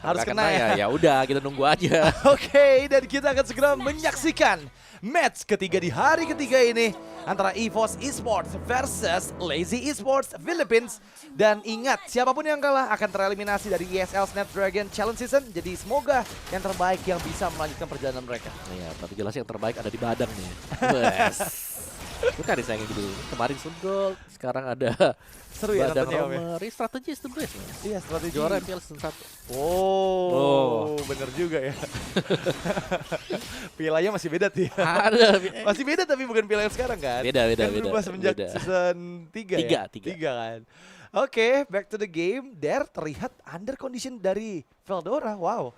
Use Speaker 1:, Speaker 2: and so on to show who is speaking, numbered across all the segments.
Speaker 1: Harus
Speaker 2: Nggak
Speaker 1: kena ya.
Speaker 2: Ya udah kita nunggu aja.
Speaker 1: Oke, dan kita akan segera menyaksikan match ketiga di hari ketiga ini antara EVOS Esports versus Lazy Esports Philippines. Dan ingat, siapapun yang kalah akan tereliminasi dari ESL Snapdragon Challenge Season. Jadi semoga yang terbaik yang bisa melanjutkan perjalanan mereka.
Speaker 2: Iya, tapi jelas yang terbaik ada di Badang nih. Wes. Bukan disayangin gitu. Kemarin Sun Gold, sekarang ada
Speaker 1: Seru ya
Speaker 2: Badang
Speaker 1: nontonnya, Om ya?
Speaker 2: Romer. Strategi is the best. Man.
Speaker 1: Iya, strategi.
Speaker 2: Juara MPL season 1.
Speaker 1: Oh, bener juga ya. Pilanya masih beda tuh ya.
Speaker 2: Ada.
Speaker 1: Masih beda tapi bukan pilihan sekarang kan?
Speaker 2: Beda.
Speaker 1: Kan berubah semenjak
Speaker 2: Beda.
Speaker 1: season 3 ya?
Speaker 2: Tiga.
Speaker 1: 3 kan. Oke, back to the game. Dare terlihat under condition dari Veldora. Wow.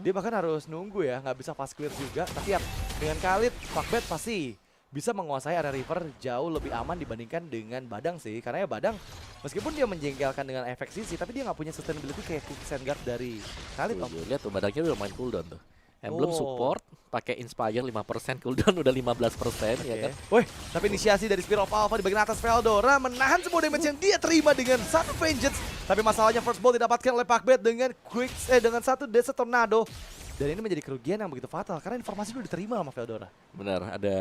Speaker 1: Dia bahkan harus nunggu ya, nggak bisa fast clear juga. Tapi ya dengan Khalid, Pakbet pasti bisa menguasai area river jauh lebih aman dibandingkan dengan Badang sih. Karena ya Badang meskipun dia menjengkelkan dengan efek sisi, tapi dia nggak punya sustainability kayak Quick Sand Guard dari Khalid. Om.
Speaker 2: Lihat tuh Badangnya udah main cooldown tuh. Emblem
Speaker 1: Oh.
Speaker 2: support pakai Inspire 5%, cooldown udah 15% ya kan.
Speaker 1: Wih, tapi inisiasi dari Spear of Alpha di bagian atas Veldora menahan semua damage yang dia terima dengan satu Vengeance. Tapi masalahnya first ball didapatkan oleh Pakbet dengan dengan satu Desert Tornado. Dan ini menjadi kerugian yang begitu fatal karena informasi itu diterima sama Veldora.
Speaker 2: Benar, ada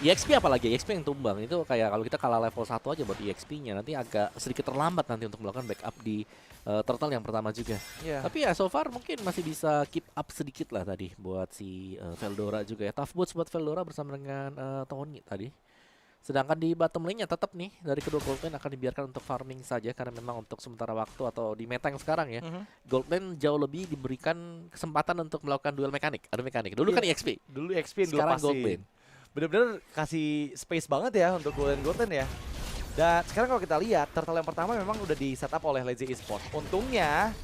Speaker 2: EXP apalagi, EXP yang tumbang itu kayak kalau kita kalah level 1 aja buat EXP-nya nanti agak sedikit terlambat nanti untuk melakukan backup di turtle yang pertama juga.
Speaker 1: Iya.
Speaker 2: Tapi ya so far mungkin masih bisa keep up sedikit lah tadi buat si Veldora juga ya. Tough boots buat Veldora bersama dengan Tony tadi. Sedangkan di bottom lane-nya tetap nih dari kedua gold lane akan dibiarkan untuk farming saja karena memang untuk sementara waktu atau di meta yang sekarang ya, gold lane jauh lebih diberikan kesempatan untuk melakukan duel mekanik. Ada mekanik. Dulu kan EXP.
Speaker 1: Dulu XP dulu
Speaker 2: Sekarang
Speaker 1: pasti.
Speaker 2: gold lane.
Speaker 1: Bener-bener kasih space banget ya untuk golden ya. Dan sekarang kalau kita lihat, turtle yang pertama memang udah di setup oleh Lazy Esports. Untungnya,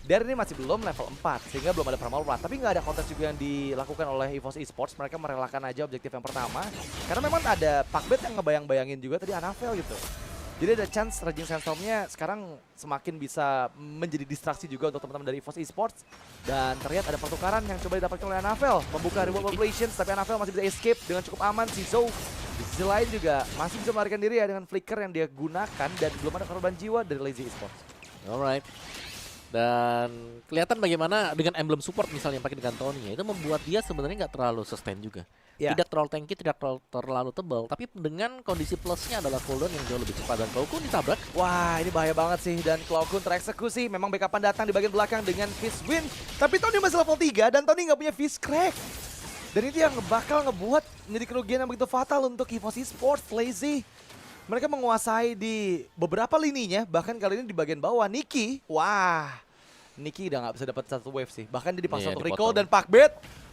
Speaker 1: Dare ini masih belum level 4, sehingga belum ada primal run. Tapi nggak ada kontes juga yang dilakukan oleh EVOS Esports. Mereka merelakan aja objektif yang pertama. Karena memang ada Pakbet yang ngebayang-bayangin juga tadi Anavel gitu. Jadi ada chance Raging Sandstorm-nya sekarang semakin bisa menjadi distraksi juga untuk teman-teman dari EVOS Esports. Dan terlihat ada pertukaran yang coba didapatkan oleh Anavel. Membuka reward operations, tapi Anavel masih bisa escape dengan cukup aman. Si Zou di sisi lain juga masih bisa melarikan diri ya dengan flicker yang dia gunakan. Dan belum ada korban jiwa dari Lazy Esports.
Speaker 2: Alright. Dan kelihatan bagaimana dengan emblem support misalnya yang pakai dengan Tony ya, itu membuat dia sebenarnya nggak terlalu sustain juga.
Speaker 1: Ya.
Speaker 2: Tidak terlalu tanky, tidak terlalu tebal, tapi dengan kondisi plusnya adalah cooldown yang jauh lebih cepat dan Cocoon ditabrak.
Speaker 1: Wah, ini bahaya banget sih. Dan Cloakun tereksekusi. Memang backupan datang di bagian belakang dengan Fist Win. Tapi Tony masih level 3 dan Tony nggak punya Fist Crack. Dan itu yang bakal ngebuat menjadi kerugian yang begitu fatal untuk EVOS Esports. Lazy. Mereka menguasai di beberapa lininya. Bahkan kali ini di bagian bawah. Niki. Wah. Niki udah nggak bisa dapat satu wave sih. Bahkan dia dipaksa
Speaker 2: Iya,
Speaker 1: untuk recall.
Speaker 2: dipotong.
Speaker 1: Dan Pakbet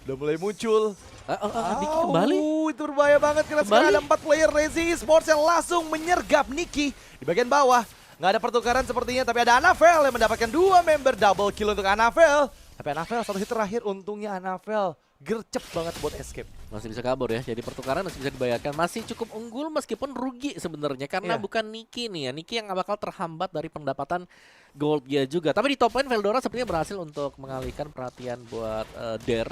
Speaker 1: udah mulai muncul.
Speaker 2: Niki kembali.
Speaker 1: Itu berbahaya banget karena
Speaker 2: Kembali.
Speaker 1: sekarang ada 4 player Lazy Esports yang langsung menyergap Niki di bagian bawah. Nggak ada pertukaran sepertinya, tapi ada Anavel yang mendapatkan 2 member double kill untuk Anavel. Tapi Anavel satu hit terakhir, untungnya Anavel gercep banget buat escape.
Speaker 2: Masih bisa kabur ya, jadi pertukaran masih bisa dibayarkan. Masih cukup unggul meskipun rugi sebenarnya karena
Speaker 1: Iya.
Speaker 2: bukan Niki nih ya. Niki yang nggak bakal terhambat dari pendapatan gold dia juga. Tapi di top lane Veldora sepertinya berhasil untuk mengalihkan perhatian buat Dare.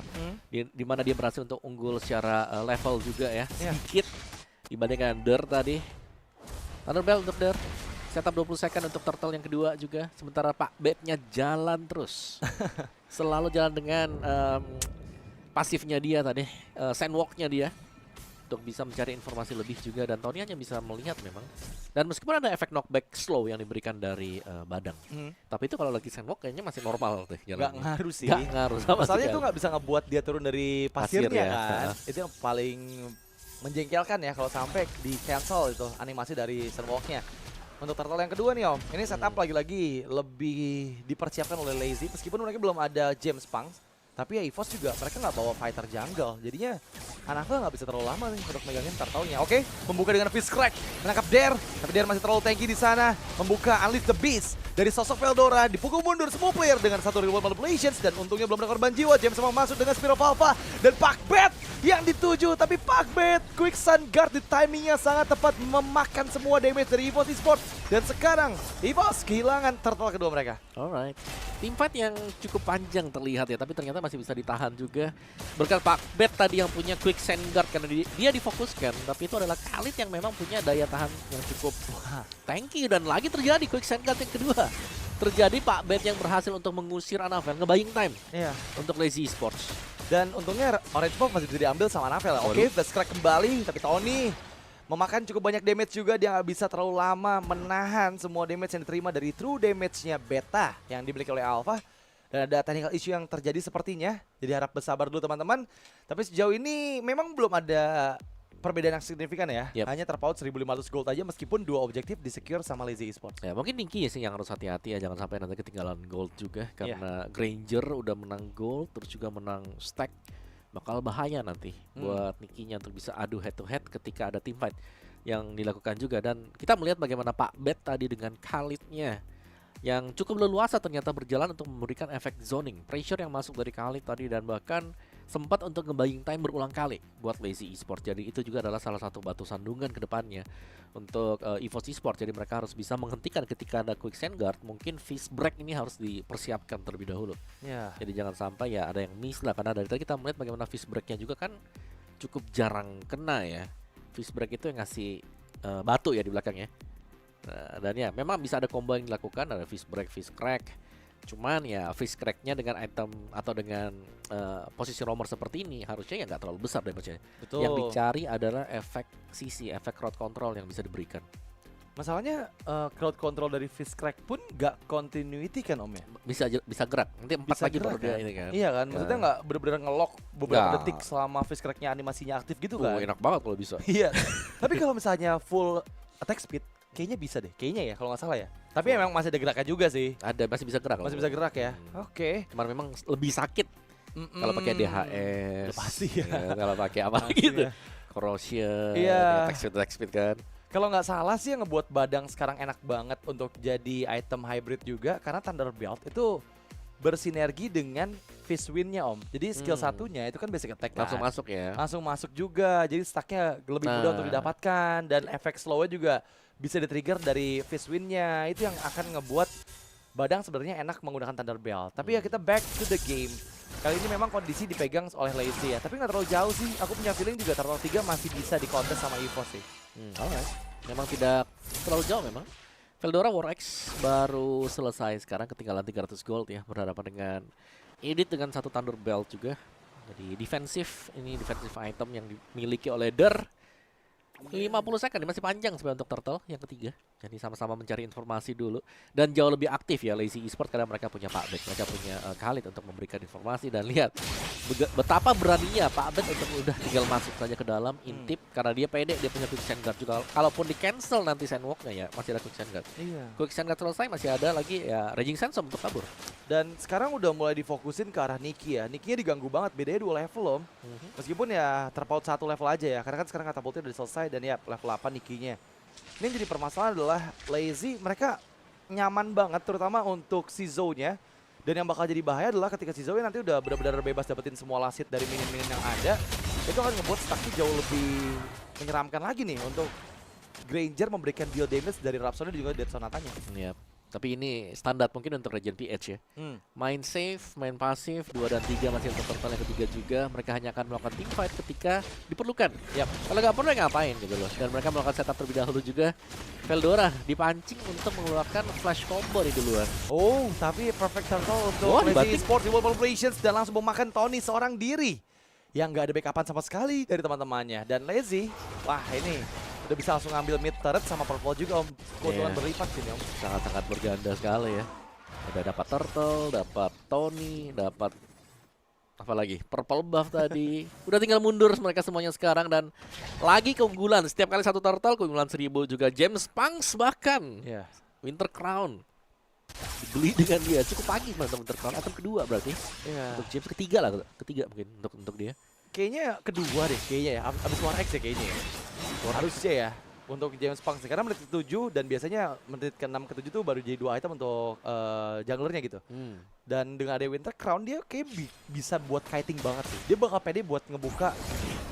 Speaker 2: Di mana dia berhasil untuk unggul secara level juga ya,
Speaker 1: Iya.
Speaker 2: sedikit dibandingkan Dare tadi. Thunderbell untuk Dare. Setup 20 second untuk turtle yang kedua juga. Sementara Pak Bet-nya jalan terus. Selalu jalan dengan pasifnya dia tadi, sandwalk-nya dia untuk bisa mencari informasi lebih juga, dan Tony hanya bisa melihat memang. Dan meskipun ada efek knockback slow yang diberikan dari Badang, tapi itu kalau lagi sandwalk kayaknya masih normal tuh
Speaker 1: Nggak
Speaker 2: jalannya.
Speaker 1: ngaruh sih.
Speaker 2: Nggak ngaruh sama
Speaker 1: Masalahnya itu
Speaker 2: sekali.
Speaker 1: nggak bisa ngebuat dia turun dari pasirnya
Speaker 2: Pasir ya.
Speaker 1: kan. Itu yang paling menjengkelkan ya kalau sampai di cancel itu animasi dari Sunwalk-nya. Untuk turtle yang kedua nih Om, ini setup lagi-lagi lebih dipersiapkan oleh Lazy. Meskipun mereka belum ada James Punks, tapi ya EVOS juga mereka nggak bawa fighter jungle. Jadinya Anavel nggak bisa terlalu lama nih untuk megangin turtle-nya. Oke, membuka dengan Fist Crack, menangkap Dare. Tapi Dare masih terlalu tanky di sana. Membuka Unleash the Beast dari sosok Veldora. Dipukul mundur semua player dengan satu reward manipulations. Dan untungnya belum ada korban jiwa. James memang masuk dengan Spear of Alpha. Dan Pakbet yang dituju. Tapi Pakbet, Quick Sun Guard di timingnya sangat tepat. Memakan semua damage dari EVOS Esports. Dan sekarang EVOS kehilangan turtle kedua mereka.
Speaker 2: Alright, team fight yang cukup panjang terlihat ya, tapi ternyata masih bisa ditahan juga berkat Pak Bet tadi yang punya quick sand guard karena dia difokuskan, tapi itu adalah Khalid yang memang punya daya tahan yang cukup tanky, dan lagi terjadi quick sand guard yang kedua. terjadi Pak Bet yang berhasil untuk mengusir Anavel, nge-buying time
Speaker 1: Iya.
Speaker 2: untuk Lazy Esports.
Speaker 1: Dan untungnya Orange Buff masih bisa diambil sama Anavel. Oke, Flash Crack kembali, tapi Tony memakan cukup banyak damage juga. Dia nggak bisa terlalu lama menahan semua damage yang diterima dari true damage-nya Beta yang dimiliki oleh Alpha. Dan ada technical issue yang terjadi sepertinya. Jadi harap bersabar dulu teman-teman. Tapi sejauh ini memang belum ada perbedaan yang signifikan ya.
Speaker 2: Yep.
Speaker 1: Hanya terpaut 1.500 gold aja meskipun dua objektif di-secure sama Lazy Esports.
Speaker 2: Ya mungkin Niki sih yang harus hati-hati ya, jangan sampai nanti ketinggalan gold juga karena Granger udah menang gold terus juga menang stack, bakal bahaya nanti buat Nikinya untuk bisa adu head to head ketika ada team fight yang dilakukan juga. Dan kita melihat bagaimana Pak Bet tadi dengan Khalidnya yang cukup leluasa ternyata berjalan untuk memberikan efek zoning, pressure yang masuk dari Khalid tadi, dan bahkan sempat untuk nge-buying time berulang kali buat Lazy Esports. Jadi itu juga adalah salah satu batu sandungan ke depannya untuk EVOS Esports. Jadi mereka harus bisa menghentikan ketika ada quick sand guard. Mungkin fist break ini harus dipersiapkan terlebih dahulu.
Speaker 1: Ya.
Speaker 2: Jadi jangan sampai ya ada yang miss lah, karena dari tadi kita melihat bagaimana fist breaknya juga kan cukup jarang kena ya. Fist break itu yang ngasih batu ya di belakangnya. Nah, dan ya memang bisa ada combo yang dilakukan, ada fist break, fist crack. Cuman ya fist cracknya dengan item atau dengan posisi roamer seperti ini harusnya ya nggak terlalu besar damage-nya.
Speaker 1: Betul.
Speaker 2: Yang dicari adalah efek CC, efek crowd control yang bisa diberikan.
Speaker 1: Masalahnya crowd control dari fist crack pun nggak continuity kan Om ya?
Speaker 2: Bisa gerak. Nanti 4
Speaker 1: Bisa
Speaker 2: lagi
Speaker 1: gerak
Speaker 2: baru dia
Speaker 1: kan?
Speaker 2: ini kan.
Speaker 1: Iya kan, maksudnya nggak bener-bener nge-lock beberapa
Speaker 2: Nggak.
Speaker 1: detik selama fist cracknya animasinya aktif gitu kan?
Speaker 2: Enak banget kalau bisa.
Speaker 1: Iya. Tapi kalau misalnya full attack speed, kayaknya bisa deh. Kayaknya ya kalau nggak salah ya. Tapi emang masih ada geraknya juga sih.
Speaker 2: Ada, masih bisa gerak.
Speaker 1: Masih bisa gerak ya. Oke.
Speaker 2: Cuman memang lebih sakit kalau pakai DHS.
Speaker 1: Pasti ya.
Speaker 2: Kalau pakai apa
Speaker 1: Pasti
Speaker 2: gitu.
Speaker 1: ya.
Speaker 2: Corrosion,
Speaker 1: Iya.
Speaker 2: attack speed kan.
Speaker 1: Kalau nggak salah sih yang ngebuat Badang sekarang enak banget untuk jadi item hybrid juga karena Thunderbelt itu bersinergi dengan Fist Wind-nya Om. Jadi skill satunya itu kan basic attack kan.
Speaker 2: Langsung masuk ya.
Speaker 1: Langsung masuk juga. Jadi stacknya lebih mudah untuk didapatkan dan efek slow-nya juga bisa di-trigger dari Fist Wind-nya. Itu yang akan ngebuat Badang sebenarnya enak menggunakan Thunderbelt. Tapi ya kita back to the game. Kali ini memang kondisi dipegang oleh Lazy ya. Tapi nggak terlalu jauh sih. Aku punya feeling juga Turtle 3 masih bisa di-contest sama EVOS sih.
Speaker 2: Alright. Memang tidak terlalu jauh memang. Veldora War-X baru selesai sekarang, ketinggalan 300 gold ya, berhadapan dengan Edit dengan satu Thunderbelt juga. Jadi defensif, ini defensive item yang dimiliki oleh Der. 50 second, masih panjang sebenarnya untuk Turtle yang ketiga. Jadi sama-sama mencari informasi dulu. Dan jauh lebih aktif ya Lazy Esports karena mereka punya Pak Bet, mereka punya Khalid untuk memberikan informasi. Dan lihat betapa beraninya Pak Bet untuk udah tinggal masuk saja ke dalam, intip. Karena dia pede, dia punya quick sand guard juga. Kalaupun di cancel nanti sandwalk-nya ya, masih ada quick sand guard.
Speaker 1: Iya.
Speaker 2: Quick sand guard selesai, masih ada lagi ya Raging Sandstorm untuk kabur.
Speaker 1: Dan sekarang udah mulai difokusin ke arah Niki ya. Nikinya diganggu banget, bedanya 2 level Om. Meskipun ya terpaut 1 level aja ya. Karena kan sekarang katapultnya udah selesai dan ya level 8 Nikinya. Ini yang jadi permasalahan adalah Lazy mereka nyaman banget terutama untuk si Zone-nya. Dan yang bakal jadi bahaya adalah ketika si Zoe nanti udah benar-benar bebas dapetin semua lasit dari minion-minion yang ada. Itu akan ngebuat stacknya jauh lebih menyeramkan lagi nih untuk Granger memberikan deal damage dari Rhapsody dan juga Dead Sonatanya.
Speaker 2: Yap. Tapi ini standar mungkin untuk Regen PH ya. Main safe, main pasif, 2 dan 3 masih untuk Turtle yang ketiga juga. Mereka hanya akan melakukan team fight ketika diperlukan.
Speaker 1: Yap.
Speaker 2: Kalau nggak perlu ya ngapain gitu loh. Dan mereka melakukan setup terlebih dahulu juga. Veldora dipancing untuk mengeluarkan flash combo di duluan.
Speaker 1: Oh, tapi perfect turtle untuk
Speaker 2: Wah,
Speaker 1: Lazy
Speaker 2: dibanting.
Speaker 1: Esports di World Operations dan langsung memakan Tony seorang diri. Yang nggak ada backupan sama sekali dari teman-temannya. Dan Lazy, wah ini udah bisa langsung ngambil mid turret sama purple juga Om. Keuntungan
Speaker 2: Iya.
Speaker 1: berlipat sini Om.
Speaker 2: Sangat-sangat berganda sekali ya. Udah dapat Turtle, dapat Tony, dapat apa lagi? Purple buff tadi. Udah tinggal mundur mereka semuanya sekarang dan lagi keunggulan. Setiap kali satu Turtle keunggulan 1000 juga. James Punks bahkan.
Speaker 1: Iya.
Speaker 2: Winter Crown. Dibeli dengan dia. Cukup pagi teman Winter Crown. Item kedua berarti.
Speaker 1: Iya.
Speaker 2: Untuk James ketiga lah. Ketiga mungkin untuk dia.
Speaker 1: Kayaknya kedua deh kayaknya ya. Abis War X ya kayaknya ya. Harusnya ya. Untuk James Punk karena menit ke-7 dan biasanya menit ke-6 ke-7 tuh baru jadi 2 item untuk junglernya gitu. Dan dengan ada Winter Crown dia kayak bisa buat kiting banget sih. Dia bakal pede buat ngebuka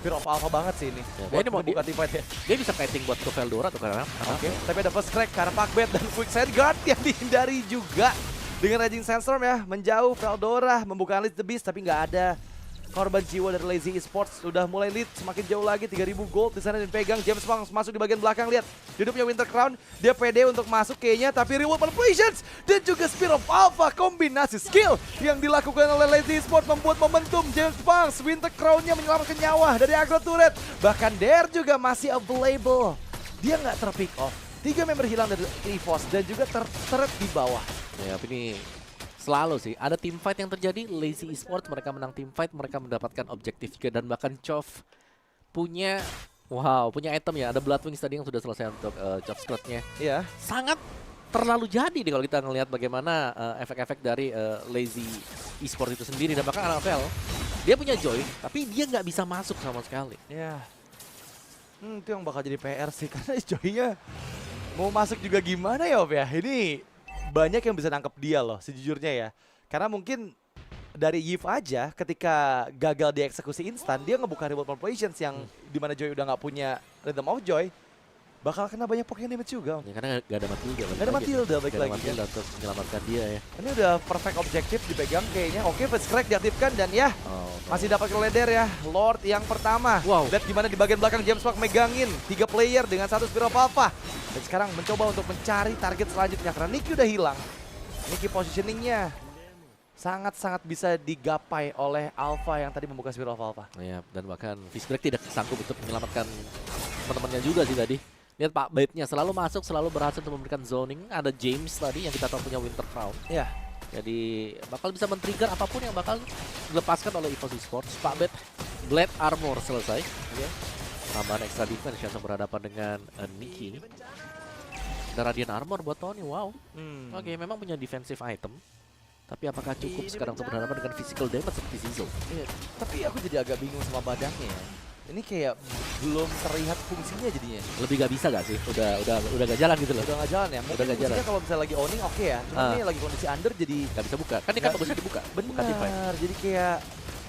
Speaker 1: Fear of Alpha banget sih ini.
Speaker 2: Ya,
Speaker 1: Buat
Speaker 2: dia mau
Speaker 1: ngebuka team fight ya.
Speaker 2: Dia bisa kiting buat ke Veldora atau karena
Speaker 1: Oke, tapi ada first crack karena Pakbet dan Quick Sand Guard yang dihindari juga. Dengan Raging Sandstorm ya, menjauh Veldora, membuka Unleash the Beast tapi nggak ada korban jiwa dari Lazy Esports sudah mulai lead semakin jauh lagi. 3000 gold di sana dan pegang. James Bang masuk di bagian belakang, lihat hidupnya Winter Crown, dia pede untuk masuk kayaknya, tapi reward manipulations dan juga Spear of Alpha, kombinasi skill yang dilakukan oleh Lazy Esports membuat momentum James Bang. Winter Crown-nya menyelamatkan nyawa dari aggro turret, bahkan Dare juga masih available, dia nggak terpick off. 3 member hilang dari EVOS dan juga terteret di bawah.
Speaker 2: Ya, ini selalu sih ada team fight yang terjadi. Lazy Esports mereka menang team fight, mereka mendapatkan objektif juga, dan bahkan Chov punya punya item ya, ada Blood Wings tadi yang sudah selesai untuk Chov Scrot-nya.
Speaker 1: Iya.
Speaker 2: Sangat terlalu jadi nih kalau kita ngelihat bagaimana efek-efek dari Lazy Esports itu sendiri, dan bahkan Anavel dia punya Joy tapi dia nggak bisa masuk sama sekali.
Speaker 1: Ya. Itu yang bakal jadi PR sih, karena Joy-nya mau masuk juga gimana ya, Om ya. Ini banyak yang bisa nangkep dia loh sejujurnya ya. Karena mungkin dari Yves aja ketika gagal dieksekusi instan, dia ngebuka reward manipulations yang dimana Joy udah nggak punya Rhythm of Joy, bakal kena banyak poke damage juga.
Speaker 2: Ya, karena gak ada Matilda.
Speaker 1: Gak ada Matilda balik lagi
Speaker 2: Matilda
Speaker 1: kan.
Speaker 2: untuk menyelamatkan dia ya.
Speaker 1: Ini udah perfect objektif dipegang kayaknya. Oke, Fast Crack diaktifkan dan ya masih dapat leder ya. Lord yang pertama.
Speaker 2: Wow.
Speaker 1: Lihat gimana di bagian belakang James Park megangin 3 player dengan 1 Spear of Alpha. Dan sekarang mencoba untuk mencari target selanjutnya karena Nicky udah hilang. Nicky positioningnya sangat-sangat bisa digapai oleh Alpha yang tadi membuka Spear of Alpha.
Speaker 2: Ya, dan bahkan Fishbreak tidak sanggup untuk menyelamatkan teman-temannya juga sih tadi. Lihat Pak Babe-nya selalu masuk, selalu berhasil untuk memberikan zoning. Ada James tadi yang kita tahu punya Winter Crown.
Speaker 1: Iya.
Speaker 2: Jadi bakal bisa men-trigger apapun yang bakal dilepaskan oleh EVOS Esports. Pak Babe, Blade Armor selesai.
Speaker 1: Iya.
Speaker 2: Tambahan extra defense yang berhadapan dengan Nicky. Ada Radiant Armor buat Tony, wow. Oke, memang punya defensive item. Tapi apakah cukup sekarang untuk berhadapan dengan physical damage seperti Zizo?
Speaker 1: Iya. Tapi aku jadi agak bingung sama badannya ya. Ini kayak belum terlihat fungsinya jadinya.
Speaker 2: Lebih gak bisa gak sih? Udah gak jalan gitu loh.
Speaker 1: Udah nggak jalan ya? Mungkin
Speaker 2: Udah nggak jalan.
Speaker 1: fungsinya kalau misalnya lagi owning oke ya. Cuma ini lagi kondisi under jadi
Speaker 2: Gak bisa buka. Kan ini kan bagusnya dibuka. Bukan team fight.
Speaker 1: benar. Jadi kayak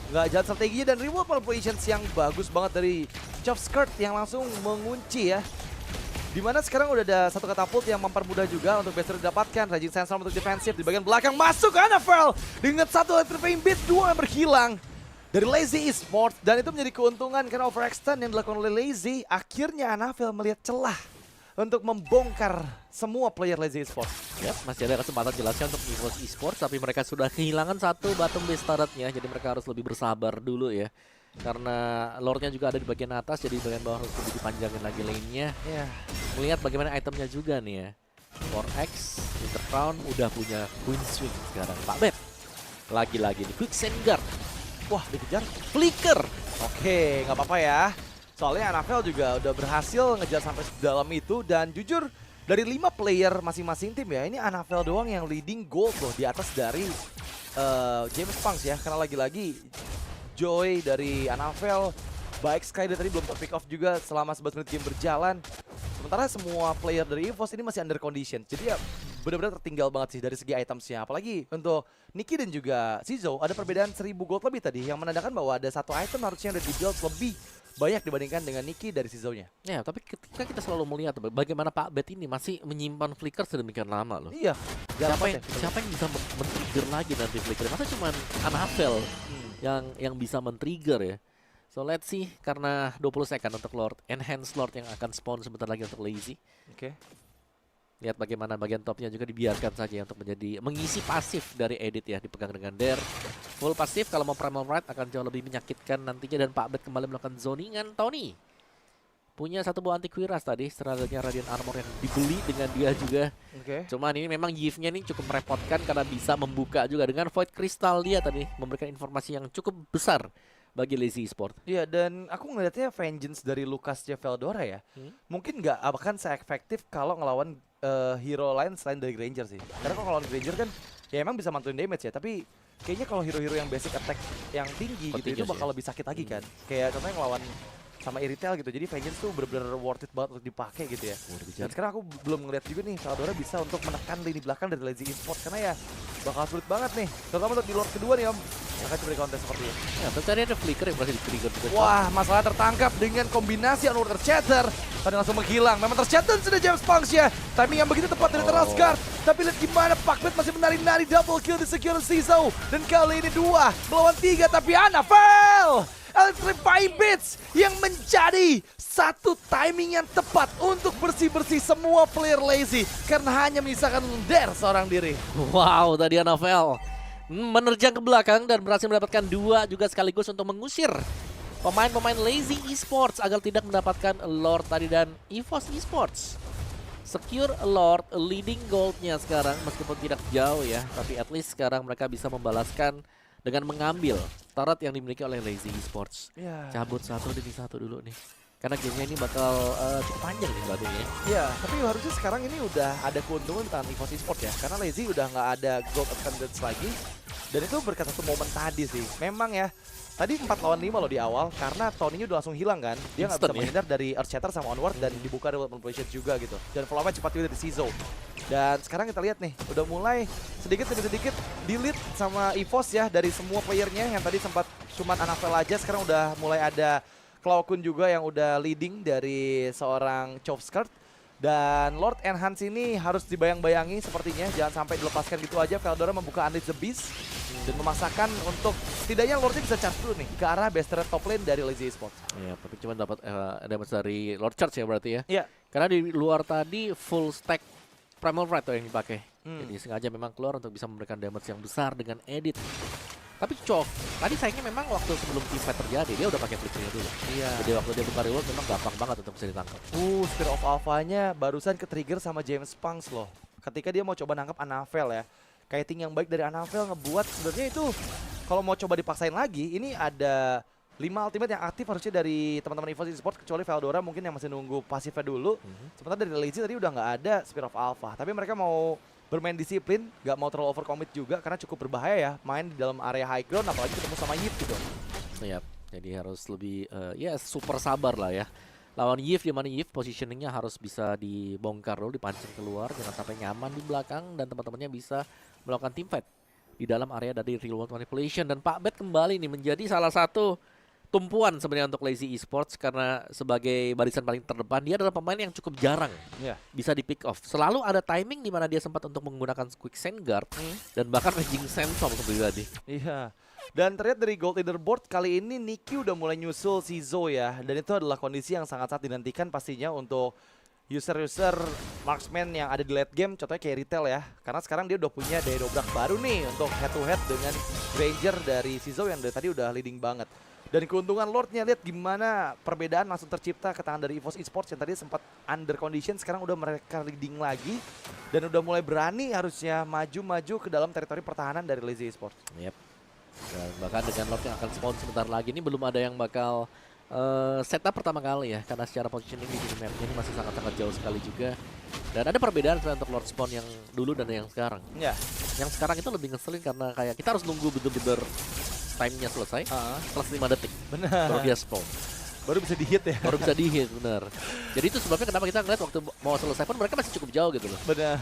Speaker 1: nggak jalan strateginya dan reward manipulations yang bagus banget dari Chop Skirt yang langsung mengunci ya. Dimana sekarang udah ada satu katapult yang mempermudah juga untuk Bester didapatkan. Raging Sandstorm untuk defensif di bagian belakang masuk Anavel dengan satu electrifying beat, 2 yang berhilang dari Lazy Esports, dan itu menjadi keuntungan karena overextend yang dilakukan oleh Lazy. Akhirnya Anavel melihat celah untuk membongkar semua player Lazy Esports.
Speaker 2: Ya, masih ada kesempatan jelasnya untuk EVOS Esports, tapi mereka sudah kehilangan satu bottom base turretnya, jadi mereka harus lebih bersabar dulu ya. Karena lordnya juga ada di bagian atas, jadi di bagian bawah harus lebih dipanjangin lagi lane-nya.
Speaker 1: Ya.
Speaker 2: Melihat bagaimana itemnya juga nih ya. 4X, Winter Crown udah punya Queen Swing sekarang. Pak Beb, lagi-lagi di Quicksand Guard.
Speaker 1: Wah, dikejar.
Speaker 2: Flicker.
Speaker 1: Oke, nggak apa-apa ya. Soalnya Anavel juga udah berhasil ngejar sampai dalam itu, dan jujur dari 5 player masing-masing tim ya, ini Anavel doang yang leading gold loh di atas dari James Punks ya. Karena lagi-lagi Joy dari Anavel, baik Sky tadi belum pick off juga selama 11 menit game berjalan. Sementara semua player dari EVOS ini masih under condition. Jadi ya benar-benar tertinggal banget sih dari segi itemsnya. Apalagi untuk Nicky dan juga Zizo ada perbedaan 1000 gold lebih tadi, yang menandakan bahwa ada satu item harusnya yang udah di-build lebih banyak dibandingkan dengan Nicky dari Zizo-nya.
Speaker 2: Ya, tapi ketika kita selalu melihat bagaimana Pak Bet ini masih menyimpan flicker sedemikian lama loh.
Speaker 1: Iya.
Speaker 2: Siapa yang bisa men-trigger lagi nanti flicker? Masa cuma Anavel yang bisa men-trigger ya. So let's see, karena 20 second untuk Lord, enhance Lord yang akan spawn sebentar lagi untuk Lazy.
Speaker 1: Oke.
Speaker 2: Lihat bagaimana bagian topnya juga dibiarkan saja untuk menjadi mengisi pasif dari Edit ya, dipegang dengan Dare. Full pasif kalau mau Primal Ride akan jauh lebih menyakitkan nantinya, dan Pak Bet kembali melakukan zoningan. Tony punya satu buah anti kuiras tadi, serangannya Radiant Armor yang dibeli dengan dia juga.
Speaker 1: Oke.
Speaker 2: Cuman ini memang Yves-nya ini cukup merepotkan karena bisa membuka juga dengan Void Crystal dia tadi, memberikan informasi yang cukup besar bagi Lazy Esports.
Speaker 1: Iya, dan aku ngelihatnya vengeance dari Lucas Veldora ya. Mungkin nggak akan se-efektif kalau ngelawan hero lain selain dari Granger sih. Karena kalau ngelawan Granger kan ya emang bisa mantuin damage ya, tapi kayaknya kalau hero-hero yang basic attack yang tinggi gitu itu bakal lebih sakit lagi kan. Kayak contohnya ngelawan sama Iritel gitu. Jadi Vengeance tuh bener-bener worth it banget untuk dipakai gitu ya. Dan sekarang aku belum ngeliat juga nih Veldora bisa untuk menekan lini belakang dari Lazy Esports, karena ya bakal sulit banget nih. Terutama untuk di Lord kedua nih Om, yang akan coba kontes seperti ini.
Speaker 2: Ya, tapi tadi ada flicker yang berhasil di-trigger juga.
Speaker 1: Wah, masalah tertangkap dengan kombinasi Unwater Chatter Tadi langsung menghilang. Memang tercatat sudah James Punks ya. Timing yang begitu tepat dari Terasgard. Tapi lihat gimana Pakbet masih menari-nari double kill di secure Sizo. Dan kali ini 2 melawan 3. Tapi Anafel Electrifying Beats yang menjadi satu timing yang tepat untuk bersih-bersih semua player Lazy. Karena hanya menyisakan Dare seorang diri.
Speaker 2: Wow, tadi Anafel menerjang ke belakang dan berhasil mendapatkan 2 juga sekaligus untuk mengusir pemain-pemain Lazy Esports agar tidak mendapatkan Lord tadi dan EVOS Esports. Secure Lord leading goldnya sekarang meskipun tidak jauh ya, tapi at least sekarang mereka bisa membalaskan dengan mengambil turret yang dimiliki oleh Lazy Esports. Cabut satu demi satu dulu nih. Karena gamenya ini bakal cukup panjang nih berarti ya.
Speaker 1: Iya, tapi harusnya sekarang ini udah ada keuntungan di tangan EVOS Esports ya. Karena Lazy udah nggak ada gold advantage lagi. Dan itu berkat satu momen tadi sih. Memang ya, tadi 4 lawan 5 loh di awal. Karena Tony-nya udah langsung hilang kan. Dia nggak bisa menghindar dari Earthshatter sama Onward. Dan dibuka dari World Manipulation juga gitu. Dan follow-up cepat juga dari Sizo. Dan sekarang kita lihat nih, udah mulai sedikit demi sedikit di-lead sama EVOS ya. Dari semua playernya yang tadi sempat cuman Anafel aja. Sekarang udah mulai ada Klaukun juga yang udah leading dari seorang Chofskirt. Dan Lord Enhance ini harus dibayang-bayangi sepertinya. Jangan sampai dilepaskan gitu aja. Veldora membuka Unleash the Beast. Dan memaksakan untuk setidaknya Lordnya bisa charge dulu nih ke arah best trade top lane dari Lazy Esports.
Speaker 2: Iya, tapi cuma dapat damage dari Lord Charge ya berarti ya.
Speaker 1: Iya.
Speaker 2: Karena di luar tadi full stack Primal Rite yang dipakai. Jadi sengaja memang keluar untuk bisa memberikan damage yang besar dengan edit. Tapi Chof, tadi sayangnya memang waktu sebelum teamfight terjadi, dia udah pakai flicker dulu.
Speaker 1: Iya.
Speaker 2: Jadi waktu dia buka reward memang gampang banget untuk bisa ditangkap.
Speaker 1: Spear of Alpha-nya barusan ke-trigger sama James Punks loh. Ketika dia mau coba nangkap Anafel ya. Kiting yang baik dari Anafel ngebuat sebenarnya itu kalau mau coba dipaksain lagi, ini ada 5 ultimate yang aktif harusnya dari teman-teman EVOS Esports kecuali Veldora mungkin yang masih nunggu pasifnya dulu. Sementara dari Lazy tadi udah nggak ada Spear of Alpha. Tapi mereka mau bermain disiplin, nggak mau terlalu overcommit juga karena cukup berbahaya ya main di dalam area high ground apalagi ketemu sama Yip gitu.
Speaker 2: Siap, jadi harus lebih ya super sabar lah ya. Lawan Yif, di mana Yif positioningnya harus bisa dibongkar dulu, dipancing keluar, jangan sampai nyaman di belakang dan teman-temannya bisa melakukan teamfight di dalam area dari Real World Manipulation. Dan Pak Bet kembali nih menjadi salah satu tumpuan sebenarnya untuk Lazy Esports karena sebagai barisan paling terdepan dia adalah pemain yang cukup jarang bisa di pick off. Selalu ada timing di mana dia sempat untuk menggunakan Quick Sand Guard dan bahkan Raging Sandstorm seperti tadi.
Speaker 1: Iya. Dan terlihat dari gold leaderboard kali ini Niki udah mulai nyusul Sizo ya. Dan itu adalah kondisi yang sangat-sangat dinantikan pastinya untuk user-user marksman yang ada di late game, contohnya kayak Retail ya. Karena sekarang dia udah punya daya dobrak baru nih untuk head to head dengan Ranger dari Sizo yang dari tadi udah leading banget. Dan keuntungan Lordnya, lihat gimana perbedaan langsung tercipta ke tangan dari EVOS Esports yang tadi sempat under condition, sekarang udah mereka leading lagi. Dan udah mulai berani harusnya maju-maju ke dalam teritori pertahanan dari Lazy Esports.
Speaker 2: Yep. Dan bahkan dengan Lord yang akan spawn sebentar lagi ini belum ada yang bakal setup pertama kali ya. Karena secara positioning di mapnya ini masih sangat-sangat jauh sekali juga. Dan ada perbedaan untuk Lord spawn yang dulu dan yang sekarang.
Speaker 1: Ya.
Speaker 2: Yang sekarang itu lebih ngeselin karena kayak kita harus nunggu bener-bener time-nya selesai, plus 5 detik.
Speaker 1: Benar.
Speaker 2: Baru dia spawn.
Speaker 1: Baru bisa di-hit ya.
Speaker 2: Baru bisa di-hit, benar. Jadi itu sebabnya kenapa kita ngeliat waktu mau selesai pun mereka masih cukup jauh gitu loh.
Speaker 1: Benar.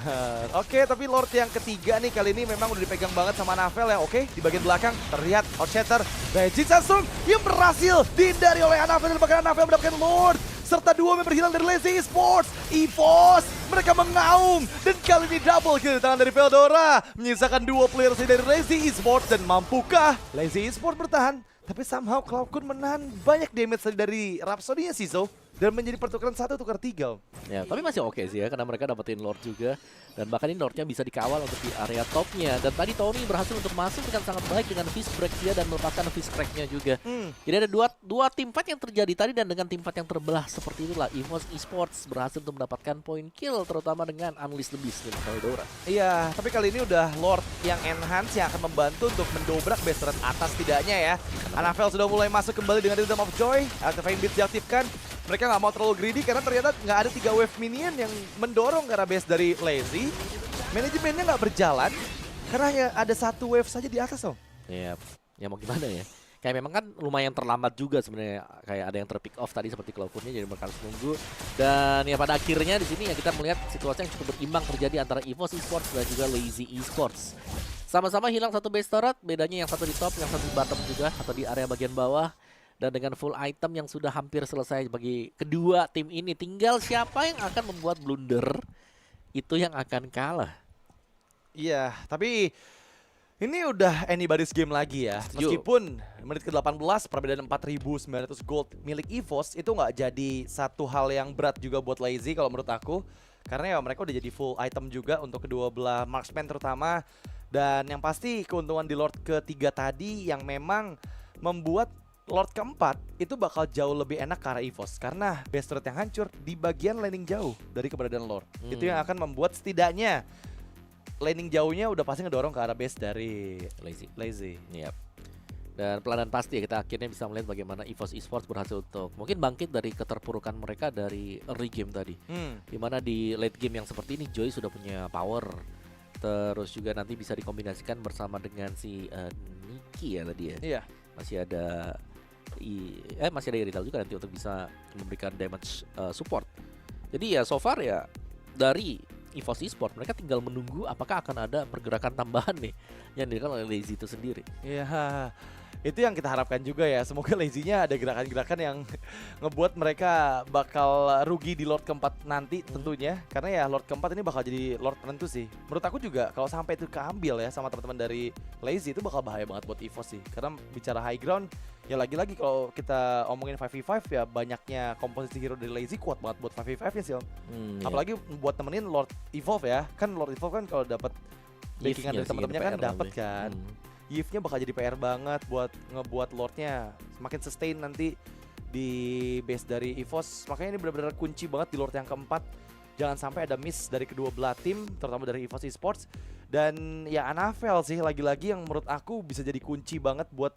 Speaker 1: Oke, tapi Lord yang ketiga nih kali ini memang udah dipegang banget sama Anafel ya. Oke, di bagian belakang terlihat Earthshatter Raging Sandstorm yang berhasil dihindari oleh Anafel dan bahkan Anafel mendapatkan Lord. Serta 2 member hilang dari Lazy Esports. EVOS, mereka mengaum. Dan kali ini double kill di tangan dari Veldora. Menyisakan 2 player dari Lazy Esports. Dan mampukah Lazy Esports bertahan? Tapi somehow Klaukun menahan banyak damage dari Rhapsody-nya Sizo. Dan menjadi pertukaran 1 tukar 3.
Speaker 2: Ya, tapi masih oke sih ya karena mereka dapetin Lord juga. Dan bahkan ini Lordnya bisa dikawal untuk di area topnya. Dan tadi Tommy berhasil untuk masuk dengan sangat baik dengan fist break dia dan melepaskan fist crack-nya juga. Jadi ada dua teamfight yang terjadi tadi dan dengan teamfight yang terbelah seperti itulah EVOS Esports berhasil untuk mendapatkan point kill terutama dengan Unleash the Beast dan Veldora.
Speaker 1: Iya, tapi kali ini udah Lord yang enhance yang akan membantu untuk mendobrak base rate atas tidaknya ya. Anafel sudah mulai masuk kembali dengan Rhythm of Joy. Electrifying Beats diaktifkan. Mereka nggak mau terlalu greedy karena ternyata nggak ada 3 wave minion yang mendorong ke arah base dari Lazy. Manajemennya nggak berjalan karena hanya ada 1 wave saja di atas loh.
Speaker 2: Iya, ya mau gimana ya? Kayak memang kan lumayan terlambat juga sebenarnya, kayak ada yang terpick off tadi seperti Klaukunnya jadi mereka harus nunggu. Dan ya pada akhirnya di sini ya kita melihat situasi yang cukup berimbang terjadi antara EVOS Esports dan juga Lazy Esports. Sama-sama hilang satu base turret, bedanya yang satu di top, yang satu di bottom juga atau di area bagian bawah. Dan dengan full item yang sudah hampir selesai bagi kedua tim ini, tinggal siapa yang akan membuat blunder, itu yang akan kalah.
Speaker 1: Iya, tapi ini udah anybody's game lagi ya. Meskipun menit ke-18 perbedaan 4.900 gold milik EVOS itu nggak jadi satu hal yang berat juga buat Lazy kalau menurut aku. Karena ya mereka udah jadi full item juga untuk kedua belah marksman terutama. Dan yang pasti keuntungan di Lord ketiga tadi yang memang membuat Lord keempat itu bakal jauh lebih enak ke arah EVOS. Karena base turret yang hancur di bagian laning jauh dari keberadaan Lord. Itu yang akan membuat setidaknya laning jauhnya udah pasti ngedorong ke arah base dari Lazy.
Speaker 2: Yap. Dan pelan-pelan pasti kita akhirnya bisa melihat bagaimana EVOS Esports berhasil untuk mungkin bangkit dari keterpurukan mereka dari early game tadi. Dimana di late game yang seperti ini Joy sudah punya power. Terus juga nanti bisa dikombinasikan bersama dengan si Niki ya tadi ya.
Speaker 1: Iya.
Speaker 2: Masih ada Irital juga nanti untuk bisa memberikan damage support. Jadi ya so far ya dari EVOS Esports mereka tinggal menunggu apakah akan ada pergerakan tambahan nih yang dilakukan oleh Lazy itu sendiri.
Speaker 1: Iya, itu yang kita harapkan juga ya. Semoga Lazy-nya ada gerakan-gerakan yang ngebuat mereka bakal rugi di Lord keempat nanti tentunya. Karena ya Lord keempat ini bakal jadi Lord penentu sih. Menurut aku juga kalau sampai itu keambil ya sama teman-teman dari Lazy itu bakal bahaya banget buat EVOS sih. Karena bicara high ground ya lagi-lagi kalau kita omongin 5v5 ya banyaknya komposisi hero dari Lazy kuat banget buat 5v5 ya sih. Apalagi buat temenin Lord Evolve ya. Kan Lord Evolve kan kalau dapat backingan dari teman-temannya kan dapat kan. Yves-nya bakal jadi PR banget buat ngebuat Lord-nya semakin sustain nanti di base dari EVOS. Makanya ini benar-benar kunci banget di Lord yang keempat. Jangan sampai ada miss dari kedua belah tim, terutama dari EVOS Esports. Dan ya Anavel sih lagi-lagi yang menurut aku bisa jadi kunci banget buat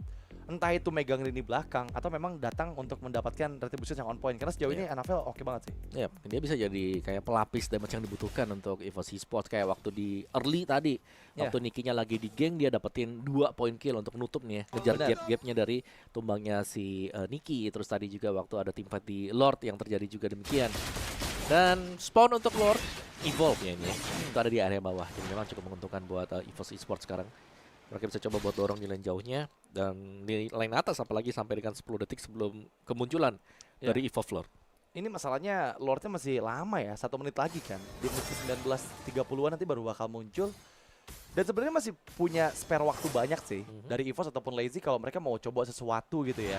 Speaker 1: entah itu megang lini belakang atau memang datang untuk mendapatkan retribution yang on point. Karena sejauh ini Anavel oke banget sih.
Speaker 2: Ya, dia bisa jadi kayak pelapis damage yang dibutuhkan untuk EVOS Esports. Kayak waktu di early tadi, waktu Nikinya lagi di geng dia dapetin 2 point kill untuk nutup nih ya, ngejar gap-gapnya dari tumbangnya si Niki. Terus tadi juga waktu ada team fight di Lord yang terjadi juga demikian. Dan spawn untuk Lord Evolve ya ini ya. Itu ada di area bawah. Jadi memang cukup menguntungkan buat EVOS Esports sekarang. Mereka bisa coba buat dorong di lane jauhnya dan di lane atas apalagi sampai dengan 10 detik sebelum kemunculan dari Evolve Lord.
Speaker 1: Ini masalahnya Lordnya masih lama ya, 1 menit lagi kan. Di menit ke-19.30-an nanti baru bakal muncul. Dan sebenarnya masih punya spare waktu banyak sih dari EVOS ataupun Lazy kalau mereka mau coba sesuatu gitu ya.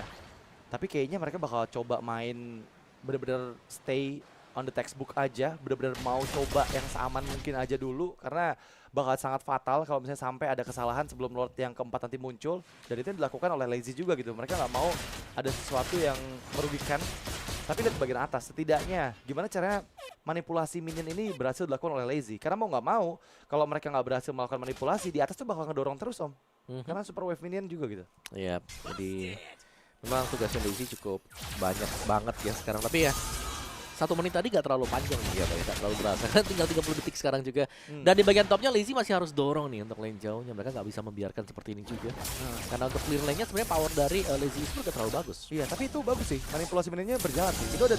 Speaker 1: Tapi kayaknya mereka bakal coba main bener-bener stay on the textbook aja, bener-bener mau coba yang seaman mungkin aja dulu karena bakal sangat fatal kalau misalnya sampai ada kesalahan sebelum Lord yang keempat nanti muncul. Dan itu yang dilakukan oleh Lazy juga gitu. Mereka nggak mau ada sesuatu yang merugikan. Tapi lihat bagian atas, setidaknya gimana caranya manipulasi minion ini berhasil dilakukan oleh Lazy. Karena mau nggak mau, kalau mereka nggak berhasil melakukan manipulasi, di atas tuh bakal ngedorong terus om. Karena super wave minion juga gitu.
Speaker 2: Iya, jadi memang tugasnya Lazy cukup banyak banget ya sekarang. Tapi ya 1 menit tadi gak terlalu panjang ya Pak ya, gak terlalu berasa. Tinggal 30 detik sekarang juga. Dan di bagian topnya Lazy masih harus dorong nih untuk lane jauhnya. Mereka gak bisa membiarkan seperti ini juga. Karena untuk clear lane-nya sebenarnya power dari Lazy itu gak terlalu bagus.
Speaker 1: Iya, tapi itu bagus sih. Manipulasi minionnya berjalan sih. Itu ada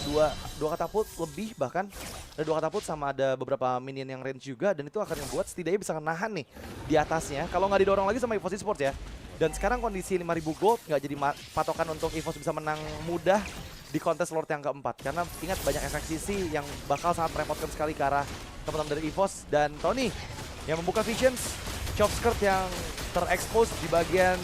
Speaker 1: dua katapult lebih bahkan. Ada 2 katapult sama ada beberapa minion yang range juga. Dan itu akan membuat setidaknya bisa menahan nih di atasnya. Kalau nggak didorong lagi sama EVOS Esports ya. Dan sekarang kondisi 5.000 gold nggak jadi patokan untuk EVOS bisa menang mudah di kontes Lord yang keempat. Karena ingat banyak efek sisi yang bakal sangat merepotkan sekali ke arah teman-teman dari EVOS. Dan Tony yang membuka Visions, Chop Skirt yang terekspos di bagian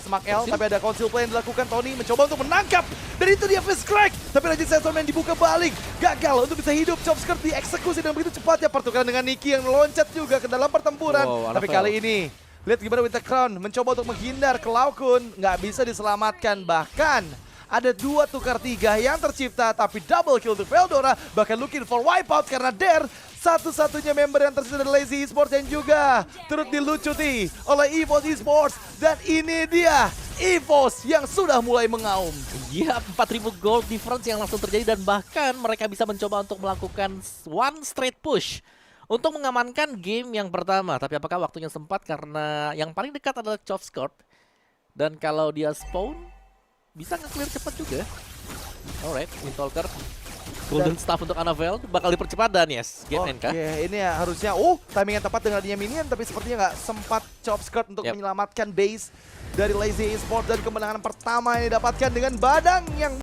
Speaker 1: Smack L. Tapi ada Conceal Play yang dilakukan, Tony mencoba untuk menangkap. Dan itu dia Fist Crack. Tapi Legend Settlement dibuka balik. Gagal untuk bisa hidup. Chop Skirt dieksekusi dengan begitu cepatnya. Pertukaran dengan Niki yang meloncat juga ke dalam pertempuran. Tapi kali ini lihat gimana Winter Crown mencoba untuk menghindar ke Laukun. Nggak bisa diselamatkan. Bahkan ada 2 tukar 3 yang tercipta. Tapi double kill untuk Veldora. Bahkan looking for wipeout karena Dare satu-satunya member yang tersisa dari Lazy Esports yang juga turut dilucuti oleh EVOS Esports. Dan ini dia EVOS yang sudah mulai mengaum.
Speaker 2: Iya, 4.000 gold difference yang langsung terjadi. Dan bahkan mereka bisa mencoba untuk melakukan one straight push untuk mengamankan game yang pertama. Tapi apakah waktunya sempat karena yang paling dekat adalah Chop Skirt. Dan kalau dia spawn bisa nge-clear cepat juga. Alright, Windtalker Golden Staff untuk Annabelle bakal dipercepat dan yes, game end kah?
Speaker 1: Oke, ini ya harusnya timing yang tepat dengan adanya minion, tapi sepertinya nggak sempat chop skirt untuk
Speaker 2: Yep.
Speaker 1: menyelamatkan base dari Lazy Esports, dan kemenangan pertama yang didapatkan dengan Badang yang